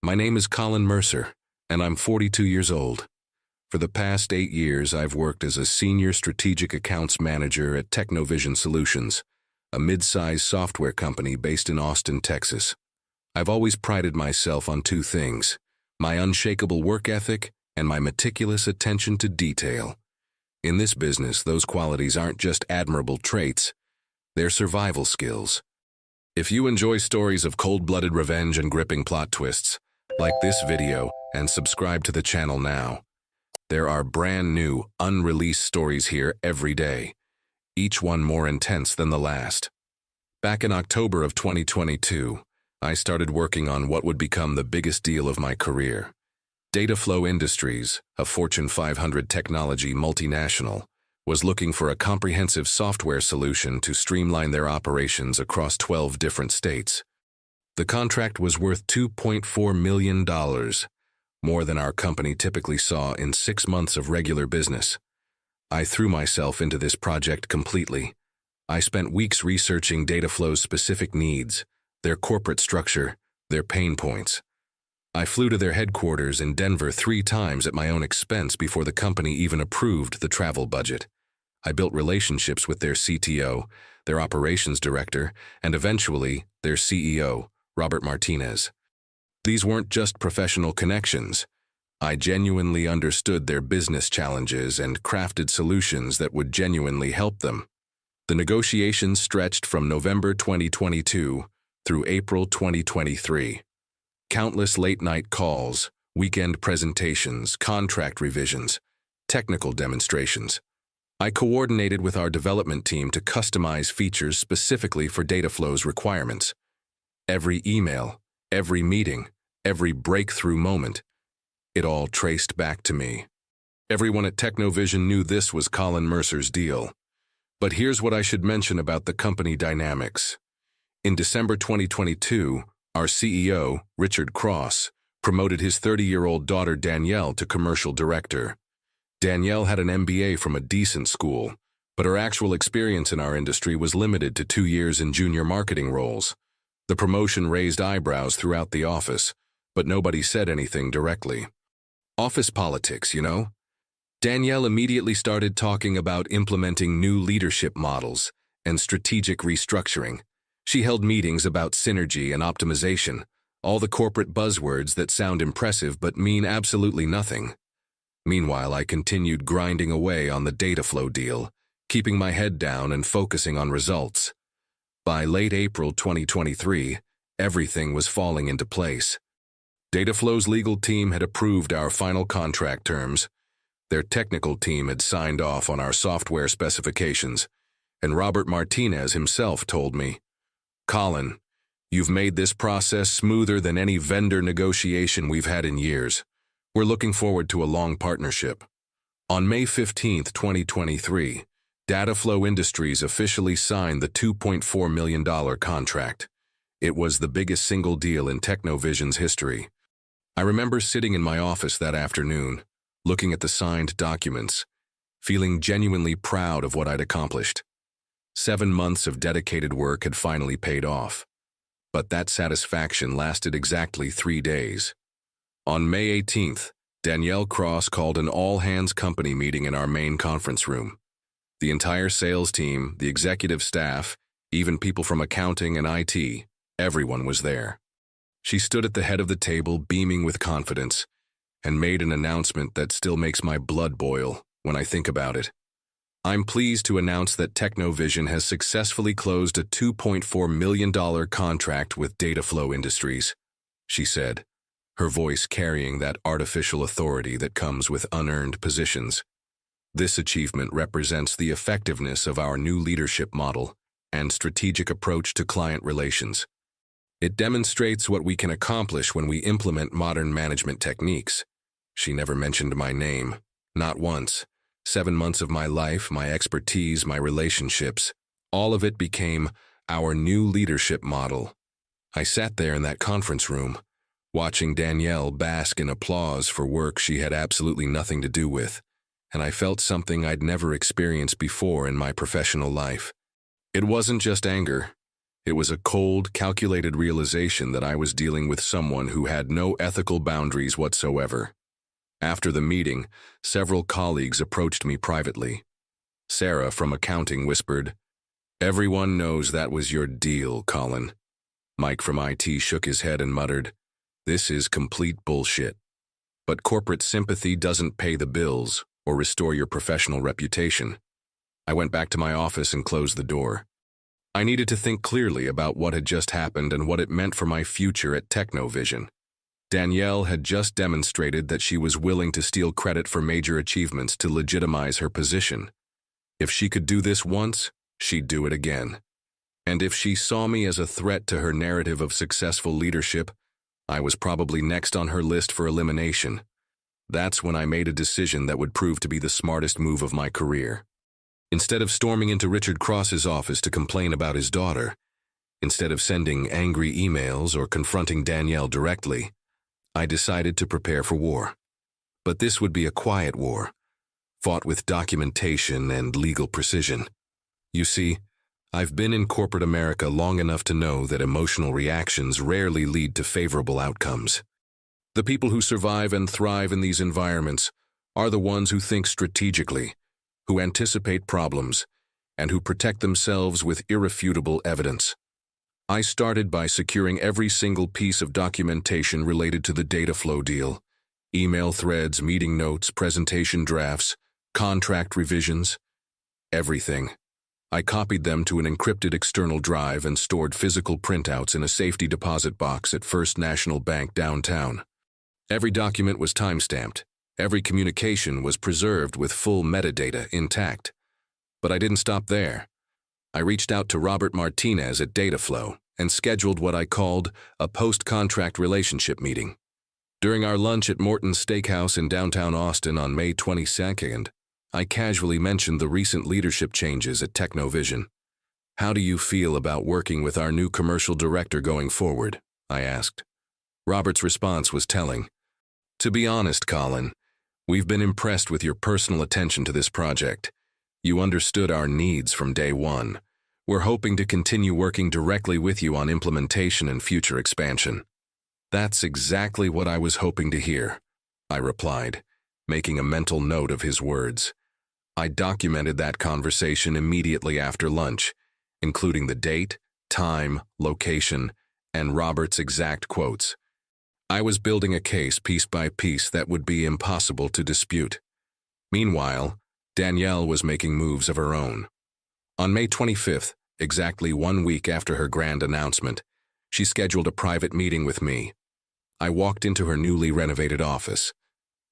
My name is Colin Mercer, and I'm 42 years old. For the past 8 years, I've worked as a senior strategic accounts manager at Technovision Solutions, a mid-sized software company based in Austin, Texas. I've always prided myself on two things: my unshakable work ethic and my meticulous attention to detail. In this business, those qualities aren't just admirable traits, they're survival skills. If you enjoy stories of cold-blooded revenge and gripping plot twists, like this video and subscribe to the channel now. There are brand new, unreleased stories here every day, each one more intense than the last. Back in October of 2022, I started working on what would become the biggest deal of my career. Dataflow Industries, a Fortune 500 technology multinational, was looking for a comprehensive software solution to streamline their operations across 12 different states. The contract was worth $2.4 million, more than our company typically saw in 6 months of regular business. I threw myself into this project completely. I spent weeks researching Dataflow's specific needs, their corporate structure, their pain points. I flew to their headquarters in Denver 3 times at my own expense before the company even approved the travel budget. I built relationships with their CTO, their operations director, and eventually their CEO, Robert Martinez. These weren't just professional connections. I genuinely understood their business challenges and crafted solutions that would genuinely help them. The negotiations stretched from November 2022 through April 2023. Countless late-night calls, weekend presentations, contract revisions, technical demonstrations. I coordinated with our development team to customize features specifically for Dataflow's requirements. Every email, every meeting, every breakthrough moment, it all traced back to me. Everyone at Technovision knew this was Colin Mercer's deal. But here's what I should mention about the company dynamics. In December 2022, our CEO, Richard Cross, promoted his 30-year-old daughter Danielle to commercial director. Danielle had an MBA from a decent school, but her actual experience in our industry was limited to 2 years in junior marketing roles. The promotion raised eyebrows throughout the office, but nobody said anything directly. Office politics, you know? Danielle immediately started talking about implementing new leadership models and strategic restructuring. She held meetings about synergy and optimization, all the corporate buzzwords that sound impressive but mean absolutely nothing. Meanwhile, I continued grinding away on the Dataflow deal, keeping my head down and focusing on results. By late April 2023, everything was falling into place. Dataflow's legal team had approved our final contract terms. Their technical team had signed off on our software specifications, and Robert Martinez himself told me, "Colin, you've made this process smoother than any vendor negotiation we've had in years. We're looking forward to a long partnership." On May 15, 2023, Dataflow Industries officially signed the $2.4 million contract. It was the biggest single deal in Technovision's history. I remember sitting in my office that afternoon, looking at the signed documents, feeling genuinely proud of what I'd accomplished. 7 months of dedicated work had finally paid off. But that satisfaction lasted exactly 3 days. On May 18th, Danielle Cross called an all-hands company meeting in our main conference room. The entire sales team, the executive staff, even people from accounting and IT, everyone was there. She stood at the head of the table, beaming with confidence, and made an announcement that still makes my blood boil when I think about it. "I'm pleased to announce that Technovision has successfully closed a $2.4 million contract with Dataflow Industries," she said, her voice carrying that artificial authority that comes with unearned positions. This achievement represents the effectiveness of our new leadership model and strategic approach to client relations. It demonstrates what we can accomplish when we implement modern management techniques. She never mentioned my name, not once. 7 months of my life, my expertise, my relationships, all of it became our new leadership model. I sat there in that conference room, watching Danielle bask in applause for work she had absolutely nothing to do with, and I felt something I'd never experienced before in my professional life. It wasn't just anger. It was a cold, calculated realization that I was dealing with someone who had no ethical boundaries whatsoever. After the meeting, several colleagues approached me privately. Sarah from accounting whispered, "Everyone knows that was your deal, Colin." Mike from IT shook his head and muttered, "This is complete bullshit." But corporate sympathy doesn't pay the bills or restore your professional reputation. I went back to my office and closed the door. I needed to think clearly about what had just happened and what it meant for my future at Technovision. Danielle had just demonstrated that she was willing to steal credit for major achievements to legitimize her position. If she could do this once, she'd do it again. And if she saw me as a threat to her narrative of successful leadership, I was probably next on her list for elimination. That's when I made a decision that would prove to be the smartest move of my career. Instead of storming into Richard Cross's office to complain about his daughter, instead of sending angry emails or confronting Danielle directly, I decided to prepare for war. But this would be a quiet war, fought with documentation and legal precision. You see, I've been in corporate America long enough to know that emotional reactions rarely lead to favorable outcomes. The people who survive and thrive in these environments are the ones who think strategically, who anticipate problems, and who protect themselves with irrefutable evidence. I started by securing every single piece of documentation related to the data flow deal: email threads, meeting notes, presentation drafts, contract revisions, everything. I copied them to an encrypted external drive and stored physical printouts in a safety deposit box at First National Bank downtown. Every document was timestamped. Every communication was preserved with full metadata intact. But I didn't stop there. I reached out to Robert Martinez at Dataflow and scheduled what I called a post-contract relationship meeting. During our lunch at Morton's Steakhouse in downtown Austin on May 22nd, I casually mentioned the recent leadership changes at Technovision. "How do you feel about working with our new commercial director going forward?" I asked. Robert's response was telling. "To be honest, Colin, we've been impressed with your personal attention to this project. You understood our needs from day one. We're hoping to continue working directly with you on implementation and future expansion." "That's exactly what I was hoping to hear," I replied, making a mental note of his words. I documented that conversation immediately after lunch, including the date, time, location, and Robert's exact quotes. I was building a case piece by piece that would be impossible to dispute. Meanwhile, Danielle was making moves of her own. On May 25th, exactly 1 week after her grand announcement, she scheduled a private meeting with me. I walked into her newly renovated office.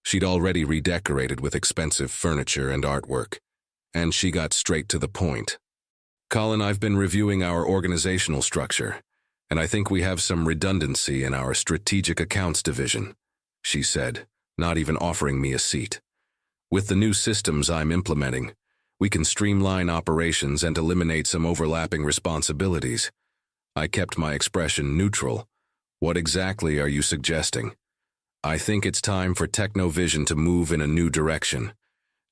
She'd already redecorated with expensive furniture and artwork, and she got straight to the point. "Colin, I've been reviewing our organizational structure, and I think we have some redundancy in our strategic accounts division," she said, not even offering me a seat. "With the new systems I'm implementing, we can streamline operations and eliminate some overlapping responsibilities." I kept my expression neutral. "What exactly are you suggesting?" "I think it's time for Technovision to move in a new direction.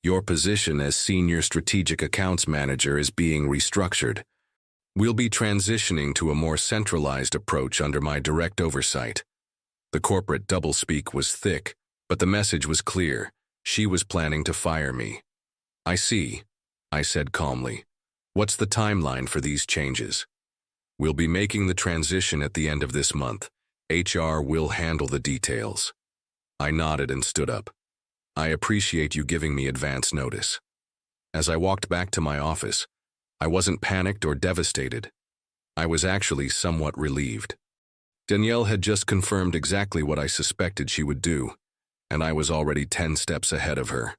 Your position as Senior Strategic Accounts Manager is being restructured. We'll be transitioning to a more centralized approach under my direct oversight." The corporate doublespeak was thick, but the message was clear. She was planning to fire me. "I see," I said calmly. "What's the timeline for these changes?" "We'll be making the transition at the end of this month. HR will handle the details." I nodded and stood up. "I appreciate you giving me advance notice." As I walked back to my office, I wasn't panicked or devastated. I was actually somewhat relieved. Danielle had just confirmed exactly what I suspected she would do, and I was already 10 steps ahead of her.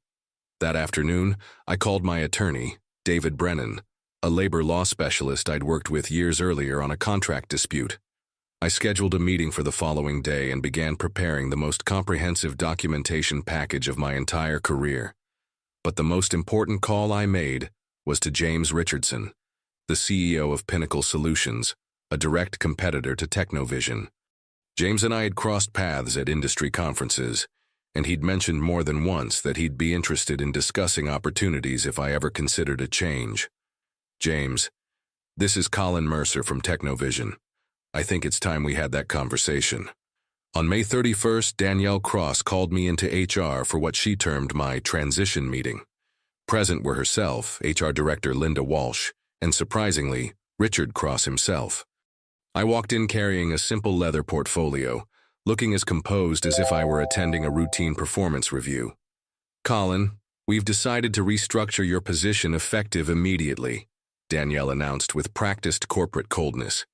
That afternoon, I called my attorney, David Brennan, a labor law specialist I'd worked with years earlier on a contract dispute. I scheduled a meeting for the following day and began preparing the most comprehensive documentation package of my entire career. But the most important call I made was to James Richardson, the CEO of Pinnacle Solutions, a direct competitor to Technovision. James and I had crossed paths at industry conferences, and he'd mentioned more than once that he'd be interested in discussing opportunities if I ever considered a change. "James, This is Colin Mercer from Technovision. I think it's time we had that conversation. On May 31st, Danielle Cross called me into HR for what she termed my transition meeting. Present were herself, HR Director Linda Walsh, and surprisingly, Richard Cross himself. I walked in carrying a simple leather portfolio, looking as composed as if I were attending a routine performance review. "Colin, we've decided to restructure your position effective immediately," Danielle announced with practiced corporate coldness.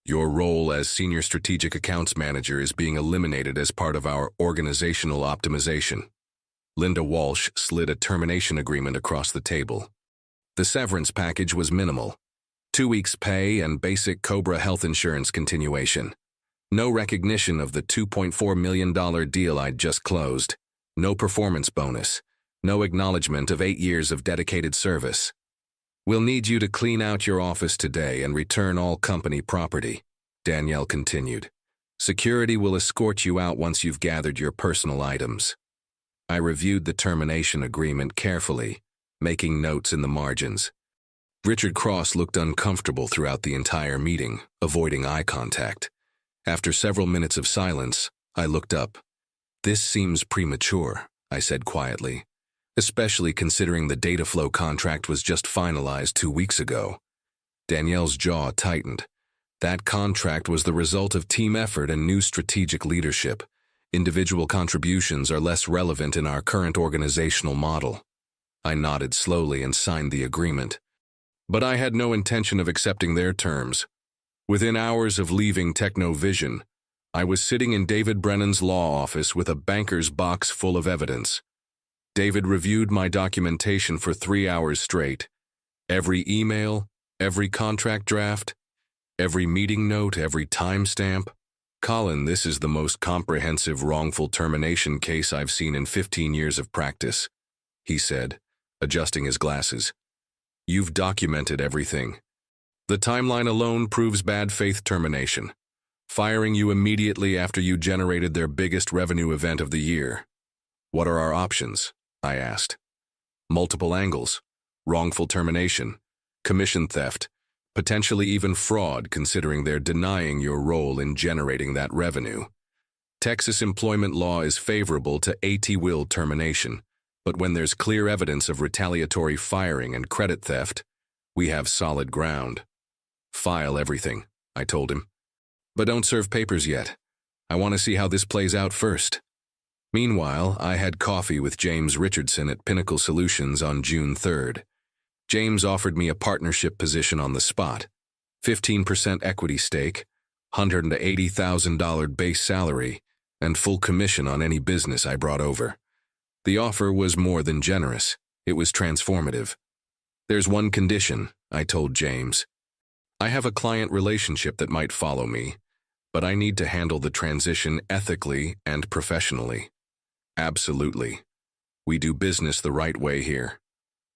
"Your role as Senior Strategic Accounts Manager is being eliminated as part of our organizational optimization." Linda Walsh slid a termination agreement across the table. The severance package was minimal. 2 weeks' pay and basic COBRA health insurance continuation. No recognition of the $2.4 million deal I'd just closed. No performance bonus. No acknowledgement of 8 years of dedicated service. "We'll need you to clean out your office today and return all company property," Danielle continued. "Security will escort you out once you've gathered your personal items." I reviewed the termination agreement carefully, making notes in the margins. Richard Cross looked uncomfortable throughout the entire meeting, avoiding eye contact. After several minutes of silence, I looked up. "This seems premature," I said quietly, "especially considering the Dataflow contract was just finalized 2 weeks ago." Danielle's jaw tightened. That contract was the result of team effort and new strategic leadership. Individual contributions are less relevant in our current organizational model. I nodded slowly and signed the agreement. But I had no intention of accepting their terms. Within hours of leaving Technovision, I was sitting in David Brennan's law office with a banker's box full of evidence. David reviewed my documentation for 3 hours straight. Every email, every contract draft, every meeting note, every timestamp. "Colin, this is the most comprehensive wrongful termination case I've seen in 15 years of practice," he said, adjusting his glasses. "You've documented everything. The timeline alone proves bad faith termination, firing you immediately after you generated their biggest revenue event of the year. What are our options?" I asked. "Multiple angles: wrongful termination, commission theft, potentially even fraud considering they're denying your role in generating that revenue. Texas employment law is favorable to at-will termination, but when there's clear evidence of retaliatory firing and credit theft, we have solid ground." "File everything," I told him. "But don't serve papers yet. I want to see how this plays out first." Meanwhile, I had coffee with James Richardson at Pinnacle Solutions on June 3rd. James offered me a partnership position on the spot, 15% equity stake, $180,000 base salary, and full commission on any business I brought over. The offer was more than generous. It was transformative. "There's one condition," I told James. "I have a client relationship that might follow me, but I need to handle the transition ethically and professionally." "Absolutely. We do business the right way here."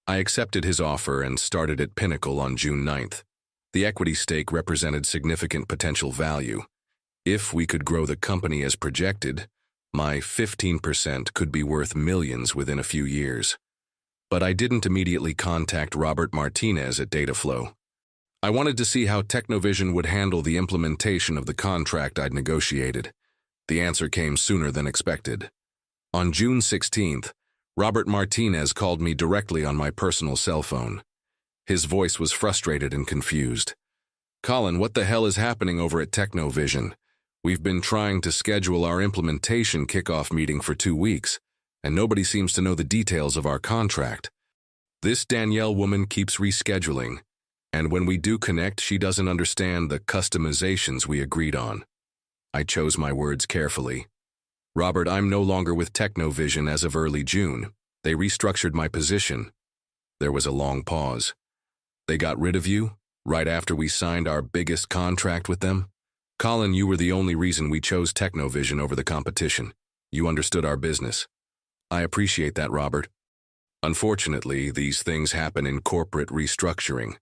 I accepted his offer and started at Pinnacle on June 9th. The equity stake represented significant potential value. If we could grow the company as projected, my 15% could be worth millions within a few years. But I didn't immediately contact Robert Martinez at Dataflow. I wanted to see how Technovision would handle the implementation of the contract I'd negotiated. The answer came sooner than expected. On June 16th, Robert Martinez called me directly on my personal cell phone. His voice was frustrated and confused. "Colin, what the hell is happening over at Technovision? We've been trying to schedule our implementation kickoff meeting for 2 weeks, and nobody seems to know the details of our contract. This Danielle woman keeps rescheduling, and when we do connect, she doesn't understand the customizations we agreed on." I chose my words carefully. "Robert, I'm no longer with Technovision as of early June. They restructured my position." There was a long pause. "They got rid of you, right after we signed our biggest contract with them? Colin, you were the only reason we chose Technovision over the competition. You understood our business." "I appreciate that, Robert. Unfortunately, these things happen in corporate restructuring.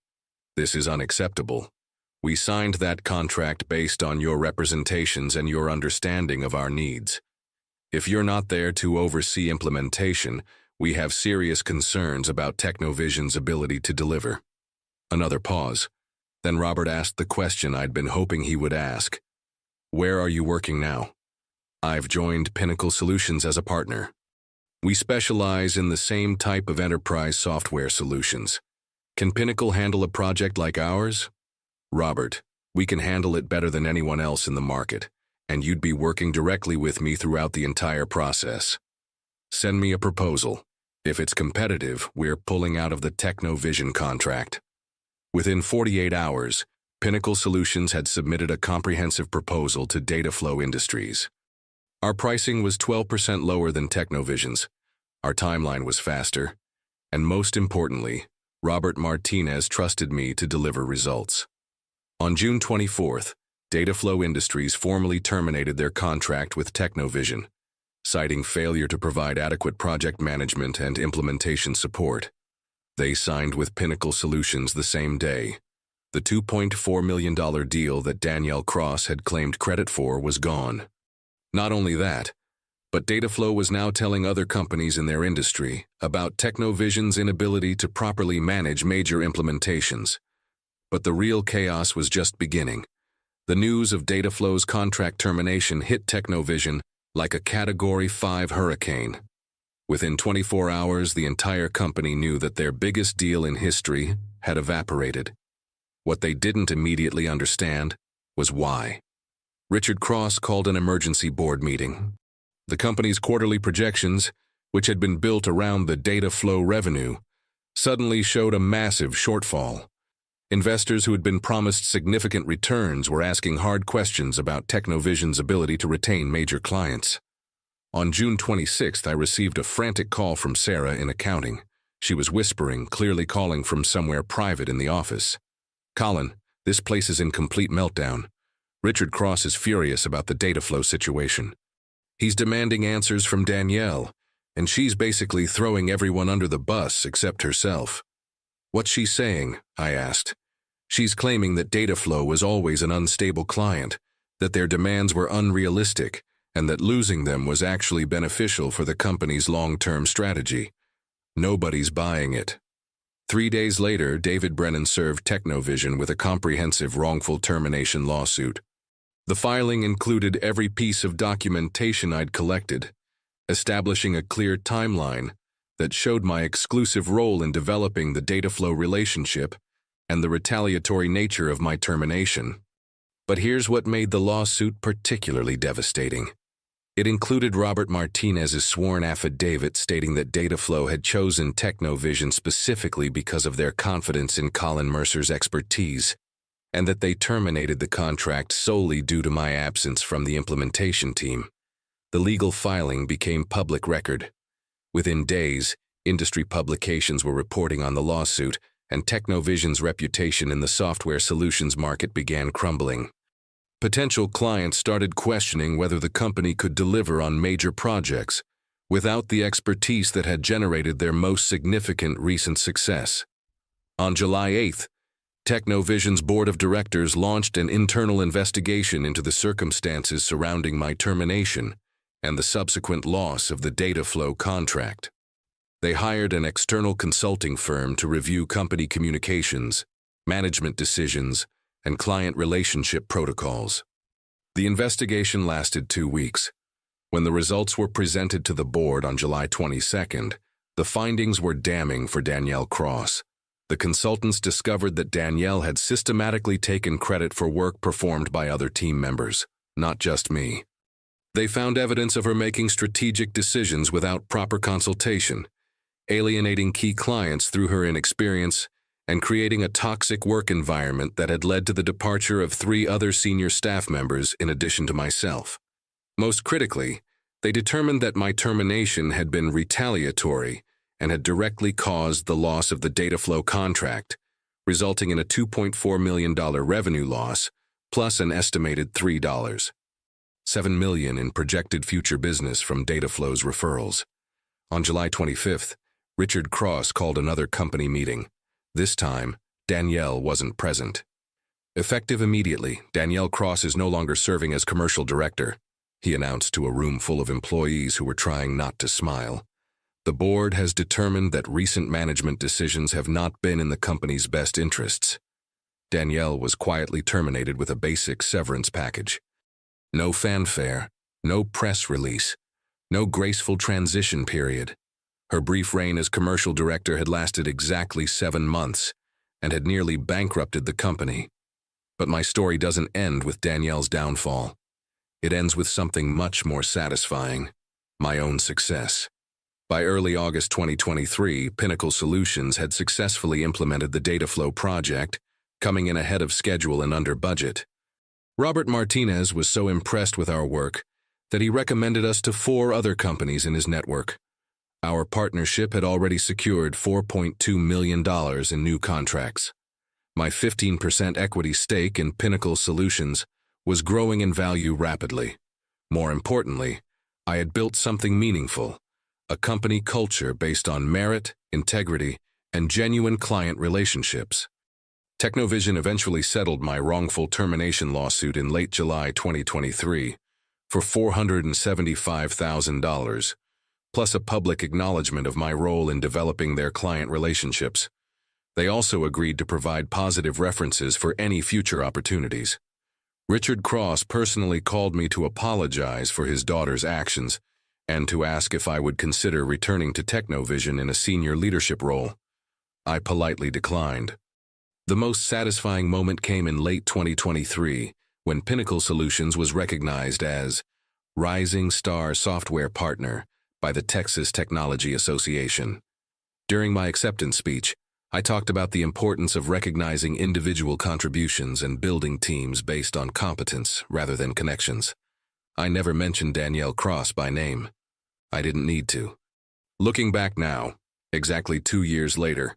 This is unacceptable. We signed that contract based on your representations and your understanding of our needs. If you're not there to oversee implementation, we have serious concerns about Technovision's ability to deliver." Another pause. Then Robert asked the question I'd been hoping he would ask. Where are you working now? I've joined Pinnacle Solutions as a partner. We specialize in the same type of enterprise software solutions. Can Pinnacle handle a project like ours? Robert, we can handle it better than anyone else in the market, and you'd be working directly with me throughout the entire process. Send me a proposal. If it's competitive, we're pulling out of the Technovision contract. Within 48 hours, Pinnacle Solutions had submitted a comprehensive proposal to Dataflow Industries. Our pricing was 12% lower than Technovision's. Our timeline was faster. And most importantly, Robert Martinez trusted me to deliver results. On June 24th, Dataflow Industries formally terminated their contract with Technovision, citing failure to provide adequate project management and implementation support. They signed with Pinnacle Solutions the same day. The $2.4 million deal that Danielle Cross had claimed credit for was gone. Not only that, but Dataflow was now telling other companies in their industry about Technovision's inability to properly manage major implementations. But the real chaos was just beginning. The news of Dataflow's contract termination hit Technovision like a Category 5 hurricane. Within 24 hours, the entire company knew that their biggest deal in history had evaporated. What they didn't immediately understand was why. Richard Cross called an emergency board meeting. The company's quarterly projections, which had been built around the Dataflow revenue, suddenly showed a massive shortfall. Investors who had been promised significant returns were asking hard questions about Technovision's ability to retain major clients. On June 26th, I received a frantic call from Sarah in accounting. She was whispering, clearly calling from somewhere private in the office. Colin, this place is in complete meltdown. Richard Cross is furious about the Dataflow situation. He's demanding answers from Danielle, and she's basically throwing everyone under the bus except herself. What's she saying? I asked. She's claiming that Dataflow was always an unstable client, that their demands were unrealistic, and that losing them was actually beneficial for the company's long-term strategy. Nobody's buying it. 3 days later, David Brennan served Technovision with a comprehensive wrongful termination lawsuit. The filing included every piece of documentation I'd collected, establishing a clear timeline that showed my exclusive role in developing the Dataflow relationship and the retaliatory nature of my termination. But here's what made the lawsuit particularly devastating. It included Robert Martinez's sworn affidavit stating that Dataflow had chosen Technovision specifically because of their confidence in Colin Mercer's expertise, and that they terminated the contract solely due to my absence from the implementation team. The legal filing became public record. Within days, industry publications were reporting on the lawsuit, and Technovision's reputation in the software solutions market began crumbling. Potential clients started questioning whether the company could deliver on major projects without the expertise that had generated their most significant recent success. On July 8th, Technovision's board of directors launched an internal investigation into the circumstances surrounding my termination and the subsequent loss of the Dataflow contract. They hired an external consulting firm to review company communications, management decisions, and client relationship protocols. The investigation lasted 2 weeks. When the results were presented to the board on July 22nd, the findings were damning for Danielle Cross. The consultants discovered that Danielle had systematically taken credit for work performed by other team members, not just me. They found evidence of her making strategic decisions without proper consultation, alienating key clients through her inexperience, and creating a toxic work environment that had led to the departure of 3 other senior staff members in addition to myself. Most critically, they determined that my termination had been retaliatory and had directly caused the loss of the Dataflow contract, resulting in a $2.4 million revenue loss, plus an estimated $7 million in projected future business from Dataflow's referrals. On July 25th, Richard Cross called another company meeting. This time, Danielle wasn't present. Effective immediately, Danielle Cross is no longer serving as commercial director, he announced to a room full of employees who were trying not to smile. The board has determined that recent management decisions have not been in the company's best interests. Danielle was quietly terminated with a basic severance package. No fanfare, no press release, no graceful transition period. Her brief reign as commercial director had lasted exactly 7 months and had nearly bankrupted the company. But my story doesn't end with Danielle's downfall. It ends with something much more satisfying: my own success. By early August 2023, Pinnacle Solutions had successfully implemented the Dataflow project, coming in ahead of schedule and under budget. Robert Martinez was so impressed with our work that he recommended us to 4 other companies in his network. Our partnership had already secured $4.2 million in new contracts. My 15% equity stake in Pinnacle Solutions was growing in value rapidly. More importantly, I had built something meaningful: a company culture based on merit, integrity, and genuine client relationships. Technovision eventually settled my wrongful termination lawsuit in late July 2023 for $475,000, plus a public acknowledgement of my role in developing their client relationships. They also agreed to provide positive references for any future opportunities. Richard Cross personally called me to apologize for his daughter's actions and to ask if I would consider returning to Technovision in a senior leadership role. I politely declined. The most satisfying moment came in late 2023 when Pinnacle Solutions was recognized as Rising Star Software Partner by the Texas Technology Association. During my acceptance speech, I talked about the importance of recognizing individual contributions and building teams based on competence rather than connections. I never mentioned Danielle Cross by name. I didn't need to. Looking back now, exactly 2 years later,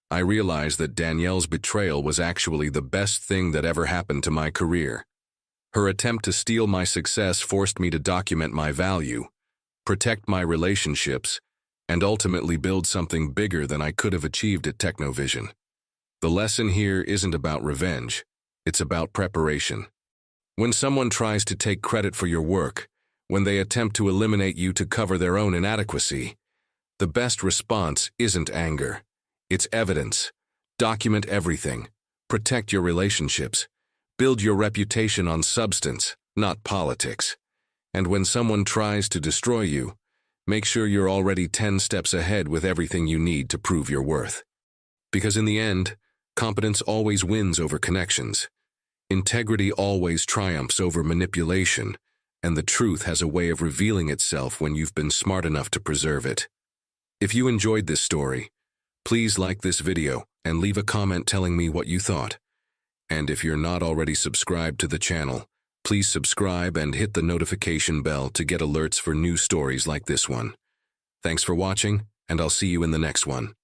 I realized that Danielle's betrayal was actually the best thing that ever happened to my career. Her attempt to steal my success forced me to document my value, protect my relationships, and ultimately build something bigger than I could have achieved at Technovision. The lesson here isn't about revenge, it's about preparation. When someone tries to take credit for your work, when they attempt to eliminate you to cover their own inadequacy, the best response isn't anger. It's evidence. Document everything. Protect your relationships. Build your reputation on substance, not politics. And when someone tries to destroy you, make sure you're already 10 steps ahead with everything you need to prove your worth. Because in the end, competence always wins over connections. Integrity always triumphs over manipulation, and the truth has a way of revealing itself when you've been smart enough to preserve it. If you enjoyed this story, please like this video and leave a comment telling me what you thought. And if you're not already subscribed to the channel, please subscribe and hit the notification bell to get alerts for new stories like this one. Thanks for watching, and I'll see you in the next one.